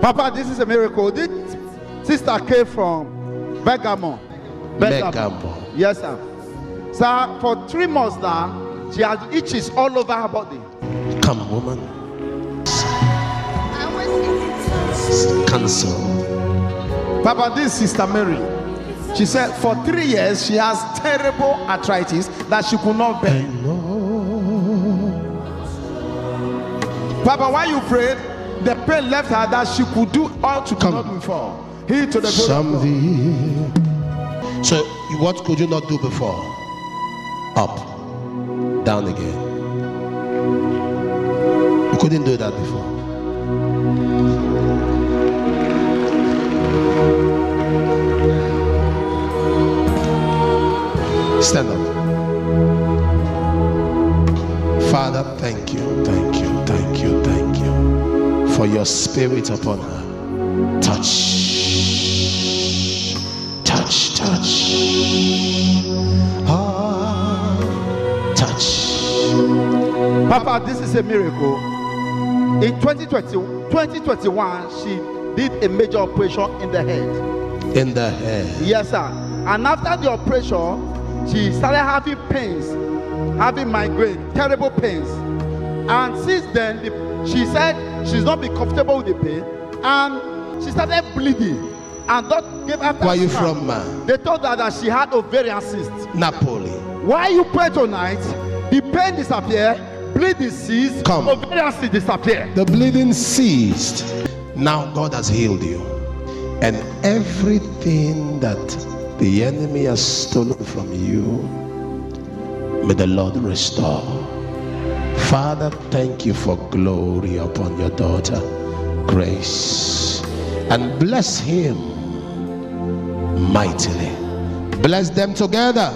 Papa, this is a miracle. This sister came from Bergamo. Yes, sir. So for 3 months now, she has itches all over her body. Come, woman. Cancel. Papa, this is Sister Mary. She said for 3 years she has terrible arthritis that she could not bear. Papa, while you prayed, the pain left her that she could do all she could not do before. He to the So what could you not do before? Up, down again. You couldn't do that before. Stand up. Father, thank you, thank you, thank you, thank you for your spirit upon her. Touch, touch, touch. Ah, touch. Papa, this is a miracle. In 2021, she did a major operation in the head. In the head. Yes, sir. And after the operation, she started having pains, having migraine, terrible pains. And since then, she said she's not been comfortable with the pain, and she started bleeding. And that gave her. Where are you from, man? They told her that she had ovarian cyst. Napoli. While you pray tonight, the pain disappeared, bleeding ceased, ovarian cyst disappeared. The bleeding ceased. Now God has healed you, and everything that the enemy has stolen from you, may the Lord restore. Father, thank you for glory upon your daughter, Grace, and bless him mightily. Bless them together.